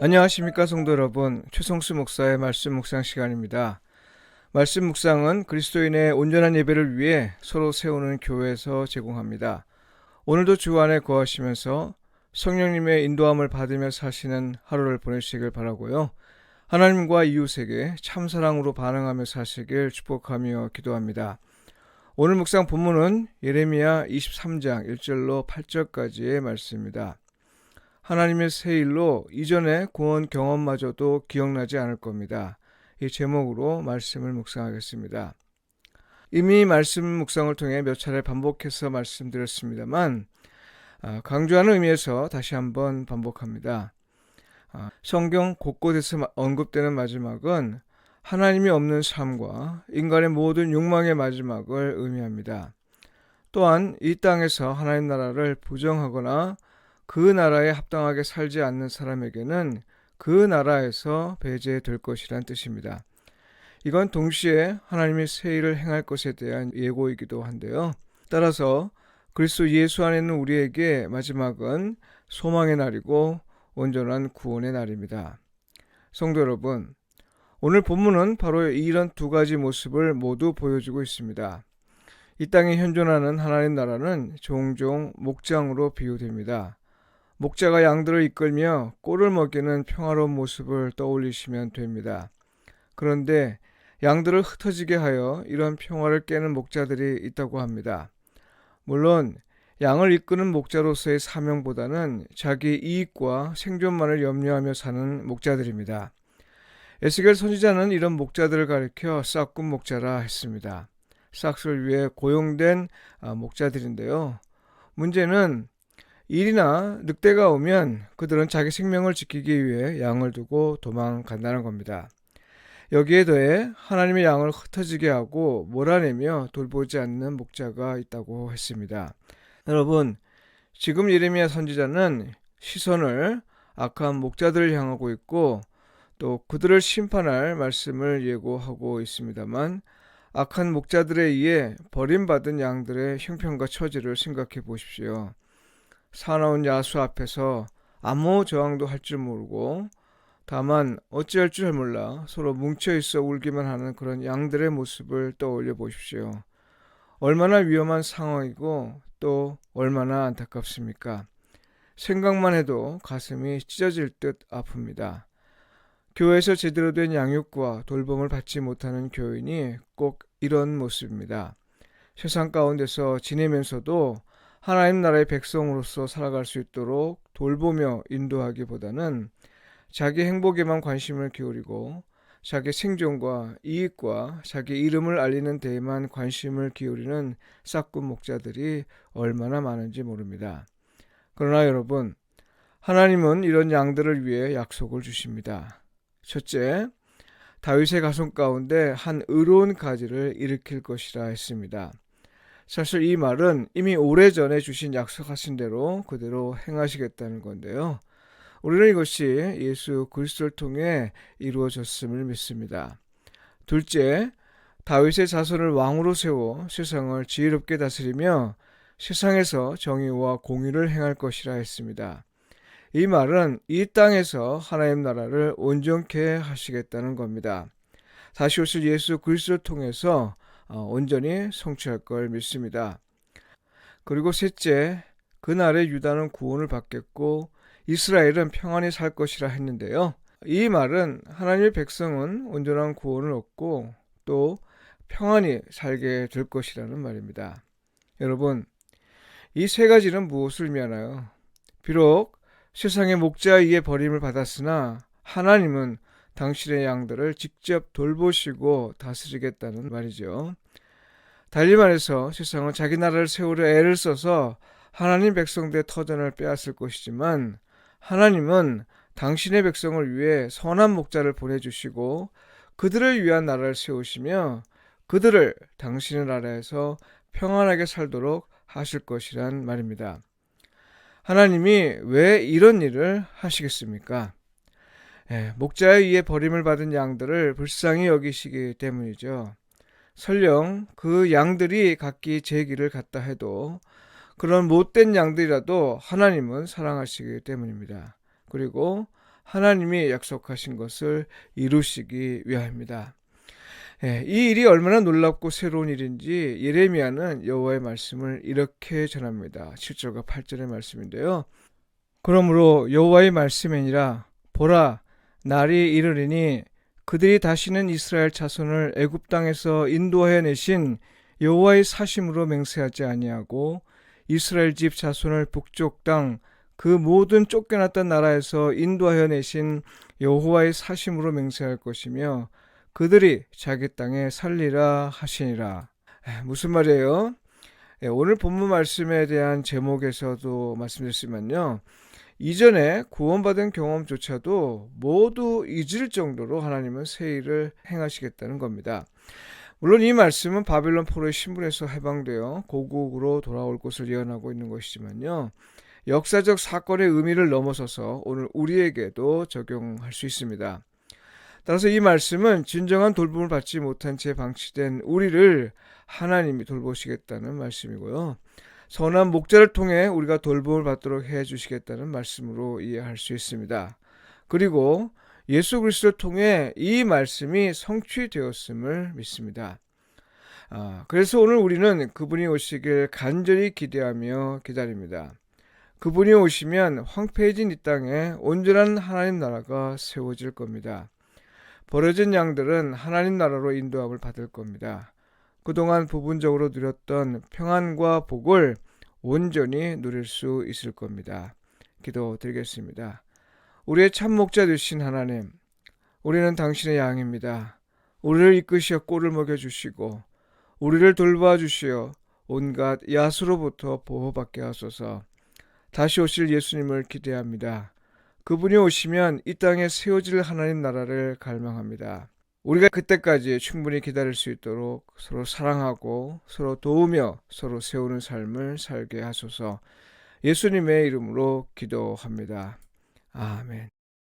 안녕하십니까 성도 여러분, 최성수 목사의 말씀 묵상 시간입니다. 말씀 묵상은 그리스도인의 온전한 예배를 위해 서로 세우는 교회에서 제공합니다. 오늘도 주 안에 거하시면서 성령님의 인도함을 받으며 사시는 하루를 보내시길 바라고요. 하나님과 이웃에게 참사랑으로 반응하며 사시길 축복하며 기도합니다. 오늘 묵상 본문은 예레미야 23장 1절로 8절까지의 말씀입니다. 하나님의 새 일로 이전의 구원 경험마저도 기억나지 않을 겁니다. 이 제목으로 말씀을 묵상하겠습니다. 이미 말씀 묵상을 통해 몇 차례 반복해서 말씀드렸습니다만 강조하는 의미에서 다시 한번 반복합니다. 성경 곳곳에서 언급되는 마지막은 하나님이 없는 삶과 인간의 모든 욕망의 마지막을 의미합니다. 또한 이 땅에서 하나님 나라를 부정하거나 그 나라에 합당하게 살지 않는 사람에게는 그 나라에서 배제될 것이란 뜻입니다. 이건 동시에 하나님이 새 일을 행할 것에 대한 예고이기도 한데요. 따라서 그리스도 예수 안에 있는 우리에게 마지막은 소망의 날이고 온전한 구원의 날입니다. 성도 여러분, 오늘 본문은 바로 이런 두 가지 모습을 모두 보여주고 있습니다. 이 땅에 현존하는 하나님 나라는 종종 목장으로 비유됩니다. 목자가 양들을 이끌며 꼴을 먹이는 평화로운 모습을 떠올리시면 됩니다. 그런데 양들을 흩어지게 하여 이런 평화를 깨는 목자들이 있다고 합니다. 물론 양을 이끄는 목자로서의 사명보다는 자기 이익과 생존만을 염려하며 사는 목자들입니다. 에스겔 선지자는 이런 목자들을 가리켜 싹군 목자라 했습니다. 싹을 위해 고용된 목자들인데요. 문제는 일이나 늑대가 오면 그들은 자기 생명을 지키기 위해 양을 두고 도망간다는 겁니다. 여기에 더해 하나님의 양을 흩어지게 하고 몰아내며 돌보지 않는 목자가 있다고 했습니다. 여러분, 지금 예레미야 선지자는 시선을 악한 목자들을 향하고 있고 또 그들을 심판할 말씀을 예고하고 있습니다만 악한 목자들에 의해 버림받은 양들의 형편과 처지를 생각해 보십시오. 사나운 야수 앞에서 아무 저항도 할 줄 모르고 다만 어찌할 줄 몰라 서로 뭉쳐있어 울기만 하는 그런 양들의 모습을 떠올려 보십시오. 얼마나 위험한 상황이고 또 얼마나 안타깝습니까? 생각만 해도 가슴이 찢어질 듯 아픕니다. 교회에서 제대로 된 양육과 돌봄을 받지 못하는 교인이 꼭 이런 모습입니다. 세상 가운데서 지내면서도 하나님 나라의 백성으로서 살아갈 수 있도록 돌보며 인도하기보다는 자기 행복에만 관심을 기울이고 자기 생존과 이익과 자기 이름을 알리는 데에만 관심을 기울이는 싹군 목자들이 얼마나 많은지 모릅니다. 그러나 여러분, 하나님은 이런 양들을 위해 약속을 주십니다. 첫째, 다윗의 가손 가운데 한 의로운 가지를 일으킬 것이라 했습니다. 사실 이 말은 이미 오래전에 주신 약속하신 대로 그대로 행하시겠다는 건데요. 우리는 이것이 예수 그리스도를 통해 이루어졌음을 믿습니다. 둘째, 다윗의 자손을 왕으로 세워 세상을 지혜롭게 다스리며 세상에서 정의와 공의를 행할 것이라 했습니다. 이 말은 이 땅에서 하나님 나라를 온전케 하시겠다는 겁니다. 다시 오실 예수 그리스도를 통해서 온전히 성취할 걸 믿습니다. 그리고 셋째, 그날에 유다는 구원을 받겠고 이스라엘은 평안히 살 것이라 했는데요. 이 말은 하나님의 백성은 온전한 구원을 얻고 또 평안히 살게 될 것이라는 말입니다. 여러분, 이 세 가지는 무엇을 의미하나요? 비록 세상의 목자에 의해 버림을 받았으나 하나님은 당신의 양들을 직접 돌보시고 다스리겠다는 말이죠. 달리 말해서 세상은 자기 나라를 세우려 애를 써서 하나님 백성들의 터전을 빼앗을 것이지만 하나님은 당신의 백성을 위해 선한 목자를 보내주시고 그들을 위한 나라를 세우시며 그들을 당신의 나라에서 평안하게 살도록 하실 것이란 말입니다. 하나님이 왜 이런 일을 하시겠습니까? 목자에 의해 버림을 받은 양들을 불쌍히 여기시기 때문이죠. 설령 그 양들이 각기 제 길을 갔다 해도 그런 못된 양들이라도 하나님은 사랑하시기 때문입니다. 그리고 하나님이 약속하신 것을 이루시기 위함입니다. 이 일이 얼마나 놀랍고 새로운 일인지 예레미야는 여호와의 말씀을 이렇게 전합니다. 7절과 8절의 말씀인데요. 그러므로 여호와의 말씀이니라 보라 날이 이르리니 그들이 다시는 이스라엘 자손을 애굽 땅에서 인도하여 내신 여호와의 사심으로 맹세하지 아니하고 이스라엘 집 자손을 북쪽 땅 그 모든 쫓겨났던 나라에서 인도하여 내신 여호와의 사심으로 맹세할 것이며 그들이 자기 땅에 살리라 하시니라. 무슨 말이에요? 오늘 본문 말씀에 대한 제목에서도 말씀드렸지만요. 이전에 구원받은 경험조차도 모두 잊을 정도로 하나님은 새 일을 행하시겠다는 겁니다. 물론 이 말씀은 바빌론 포로의 신분에서 해방되어 고국으로 돌아올 것을 예언하고 있는 것이지만요. 역사적 사건의 의미를 넘어서서 오늘 우리에게도 적용할 수 있습니다. 따라서 이 말씀은 진정한 돌봄을 받지 못한 채 방치된 우리를 하나님이 돌보시겠다는 말씀이고요. 선한 목자를 통해 우리가 돌봄을 받도록 해주시겠다는 말씀으로 이해할 수 있습니다. 그리고 예수 그리스도를 통해 이 말씀이 성취되었음을 믿습니다. 그래서 오늘 우리는 그분이 오시길 간절히 기대하며 기다립니다. 그분이 오시면 황폐해진 이 땅에 온전한 하나님 나라가 세워질 겁니다. 버려진 양들은 하나님 나라로 인도함을 받을 겁니다. 그동안 부분적으로 누렸던 평안과 복을 온전히 누릴 수 있을 겁니다. 기도드리겠습니다. 우리의 참 목자 되신 하나님, 우리는 당신의 양입니다. 우리를 이끄시어 꼴을 먹여주시고 우리를 돌봐주시어 온갖 야수로부터 보호받게 하소서. 다시 오실 예수님을 기대합니다. 그분이 오시면 이 땅에 세워질 하나님 나라를 갈망합니다. 우리가 그때까지 충분히 기다릴 수 있도록 서로 사랑하고 서로 도우며 서로 세우는 삶을 살게 하소서. 예수님의 이름으로 기도합니다. 아멘.